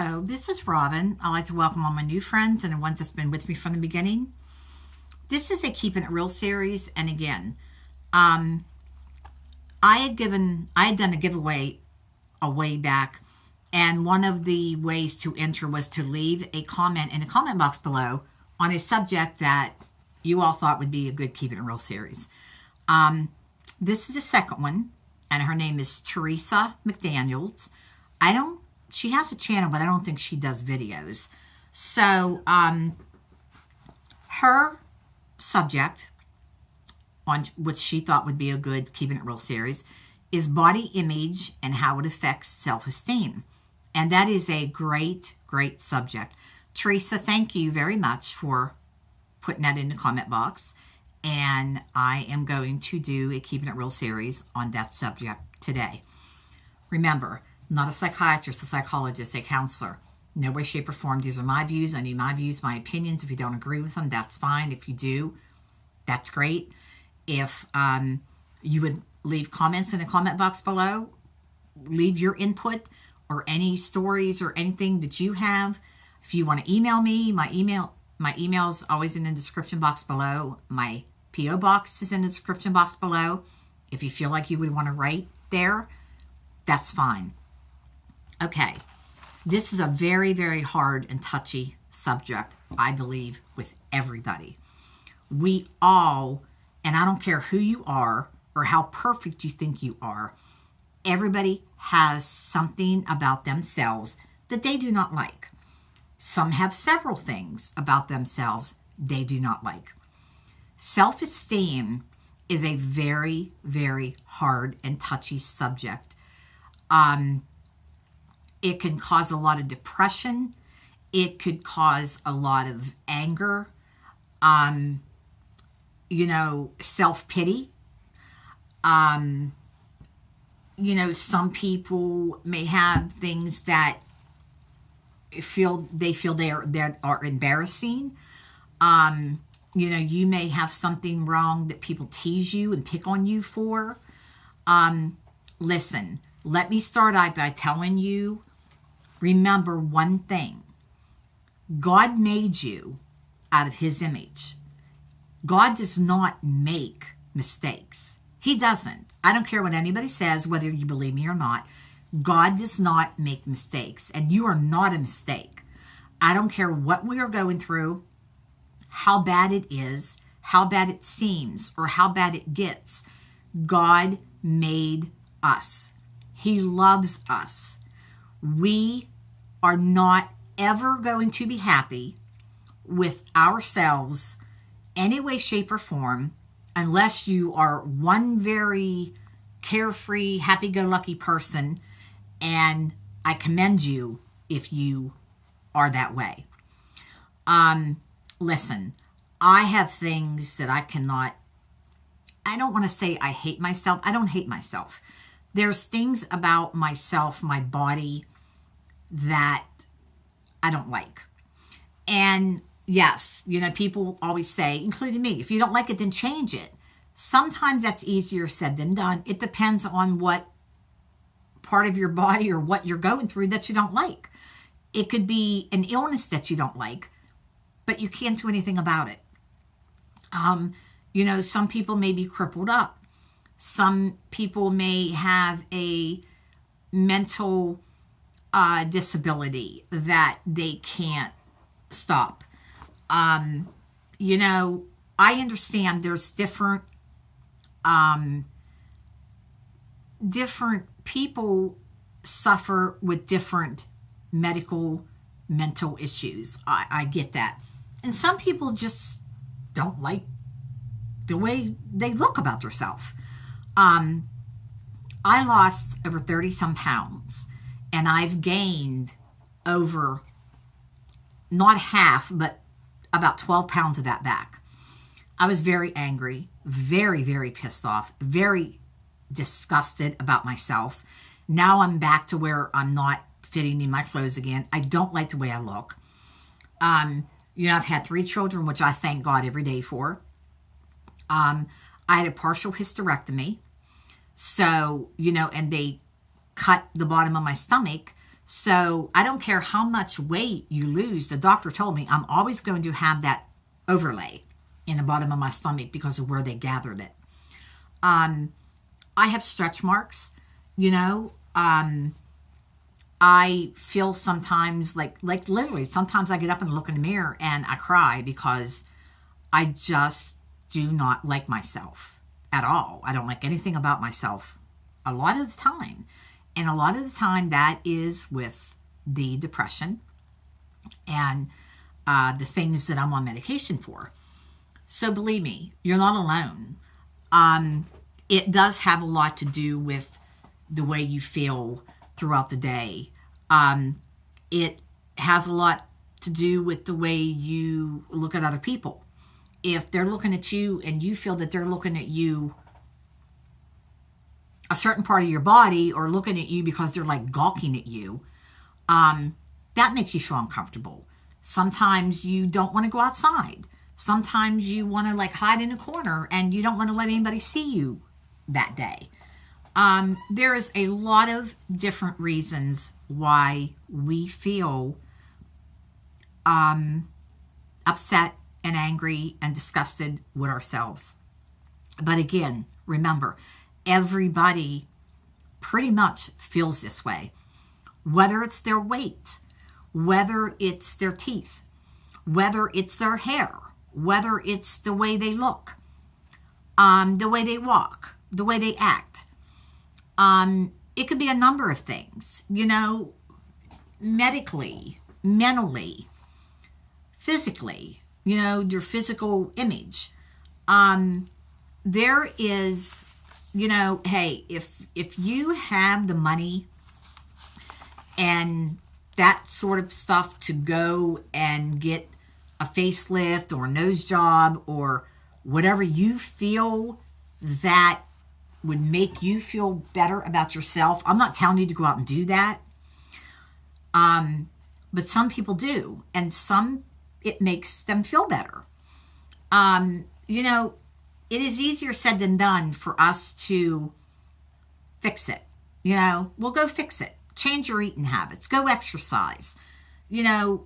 Hello, this is Robin. I'd like to welcome all my new friends and the ones that's been with me from the beginning. This is a Keeping It Real series, and again, I had done a giveaway a way back, and one of the ways to enter was to leave a comment in the comment box below on a subject that you all thought would be a good Keeping It Real series. This is the second one, and her name is Teresa McDaniels. She has a channel, but I don't think she does videos. So, her subject, on which she thought would be a good Keeping It Real series, is body image and how it affects self-esteem. And that is a great, great subject. Teresa, thank you very much for putting that in the comment box. And I am going to do a Keeping It Real series on that subject today. Remember, not a psychiatrist, a psychologist, a counselor. No way, shape, or form. These are my views. I need my views, my opinions. If you don't agree with them, that's fine. If you do, that's great. If you would leave comments in the comment box below, leave your input or any stories or anything that you have. If you want to email me, my email is always in the description box below. My P.O. box is in the description box below. If you feel like you would want to write there, that's fine. Okay, this is a very, very hard and touchy subject, I believe, with everybody. We all, and I don't care who you are or how perfect you think you are, everybody has something about themselves that they do not like. Some have several things about themselves they do not like. Self-esteem is a very, very hard and touchy subject. It can cause a lot of depression. It could cause a lot of anger, self-pity. Some people may have things that they feel they are embarrassing. You may have something wrong that people tease you and pick on you for. Listen, let me start out by telling you, remember one thing. God made you out of His image. God does not make mistakes. He doesn't. I don't care what anybody says, whether you believe me or not. God does not make mistakes, and you are not a mistake. I don't care what we are going through, how bad it is, how bad it seems, or how bad it gets. God made us. He loves us. We are not ever going to be happy with ourselves any way, shape, or form unless you are one very carefree, happy-go-lucky person, and I commend you if you are that way. Listen, I have things that I don't want to say I hate myself. I don't hate myself. There's things about myself, my body, that I don't like. And yes, people always say, including me, if you don't like it, then change it. Sometimes that's easier said than done. It depends on what part of your body or what you're going through that you don't like. It could be an illness that you don't like, but you can't do anything about it. Some people may be crippled up. Some people may have a mental disability that they can't stop. I understand there's different people suffer with different mental issues. I get that. And some people just don't like the way they look about themselves. I lost over 30 some pounds, and I've gained over, not half, but about 12 pounds of that back. I was very angry, very, very pissed off, very disgusted about myself. Now I'm back to where I'm not fitting in my clothes again. I don't like the way I look. I've had 3 children, which I thank God every day for. I had a partial hysterectomy. So, and they cut the bottom of my stomach. So I don't care how much weight you lose. The doctor told me I'm always going to have that overlay in the bottom of my stomach because of where they gathered it. I have stretch marks, you know. I feel sometimes like literally, sometimes I get up and look in the mirror and I cry because I just do not like myself at all. I don't like anything about myself a lot of the time. And a lot of the time that is with the depression and the things that I'm on medication for. So believe me, you're not alone. It does have a lot to do with the way you feel throughout the day. It has a lot to do with the way you look at other people. If they're looking at you and you feel that they're looking at you, a certain part of your body, or looking at you because they're like gawking at you, that makes you feel uncomfortable. Sometimes you don't want to go outside. Sometimes you want to like hide in a corner and you don't want to let anybody see you that day. There is a lot of different reasons why we feel upset and angry and disgusted with ourselves. But again, remember, everybody pretty much feels this way. Whether it's their weight, whether it's their teeth, whether it's their hair, whether it's the way they look, the way they walk, the way they act. It could be a number of things, you know, medically, mentally, physically, you know, your physical image. There is, you know, hey, if you have the money and that sort of stuff to go and get a facelift or a nose job or whatever you feel that would make you feel better about yourself. I'm not telling you to go out and do that. But some people do. And some, it makes them feel better. You know, it is easier said than done for us to fix it. You know, well, go fix it. Change your eating habits. Go exercise. You know,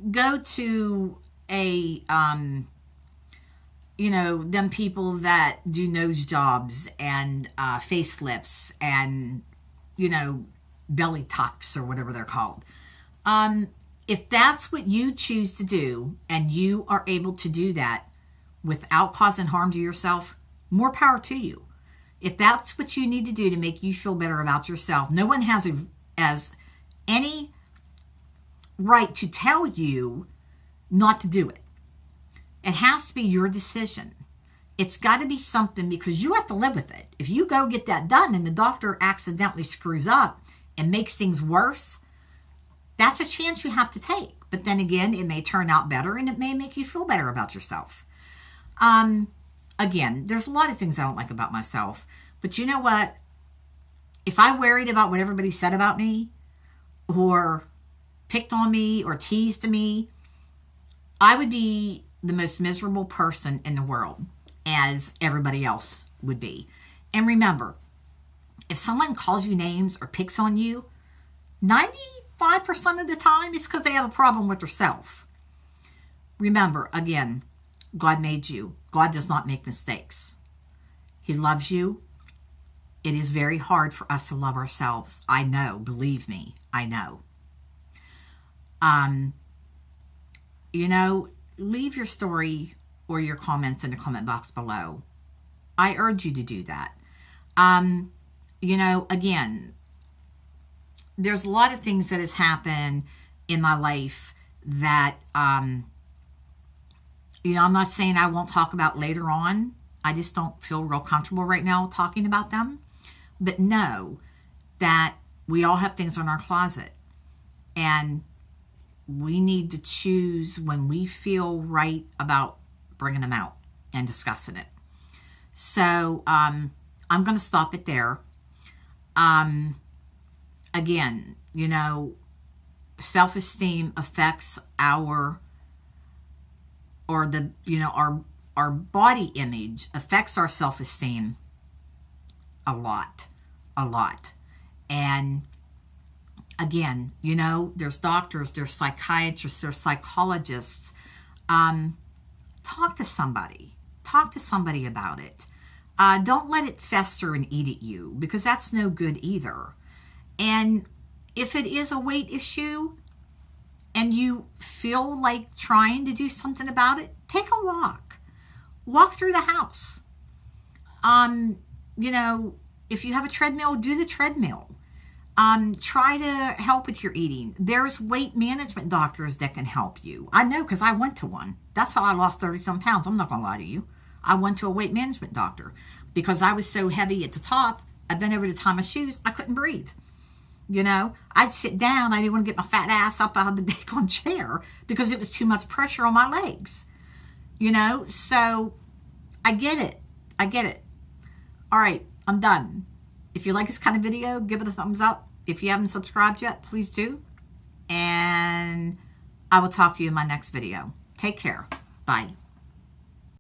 go to a, you know, them people that do nose jobs and facelifts and, you know, belly tucks or whatever they're called. If that's what you choose to do and you are able to do that without causing harm to yourself, more power to you. If that's what you need to do to make you feel better about yourself, no one has any right to tell you not to do it. It has to be your decision. It's got to be something because you have to live with it. If you go get that done and the doctor accidentally screws up and makes things worse, that's a chance you have to take. But then again, it may turn out better and it may make you feel better about yourself. Again, there's a lot of things I don't like about myself. But you know what? If I worried about what everybody said about me or picked on me or teased me, I would be the most miserable person in the world, as everybody else would be. And remember, if someone calls you names or picks on you, 95% of the time it's because they have a problem with themselves. Remember, again, God made you. God does not make mistakes. He loves you. It is very hard for us to love ourselves. I know. Believe me, I know. You know, leave your story or your comments in the comment box below. I urge you to do that. You know, again, there's a lot of things that has happened in my life that, you know, I'm not saying I won't talk about later on. I just don't feel real comfortable right now talking about them. But know that we all have things in our closet. And we need to choose when we feel right about bringing them out and discussing it. So I'm going to stop it there. Again, you know, self-esteem affects our body image affects our self-esteem a lot. And Again, you know, there's doctors, there's psychiatrists, there's psychologists. Talk to somebody. Talk to somebody about it. Don't let it fester and eat at you, because that's no good either. And if it is a weight issue and you feel like trying to do something about it, take a walk. Walk through the house. You know, if you have a treadmill, do the treadmill. Try to help with your eating. There's weight management doctors that can help you. I know, because I went to one. That's how I lost 30-some pounds. I'm not going to lie to you. I went to a weight management doctor because I was so heavy at the top. I bent over to tie my shoes. I couldn't breathe. You know, I'd sit down. I didn't want to get my fat ass up out of the daggone chair because it was too much pressure on my legs. You know, so I get it. I get it. All right, I'm done. If you like this kind of video, give it a thumbs up. If you haven't subscribed yet, please do. And I will talk to you in my next video. Take care. Bye.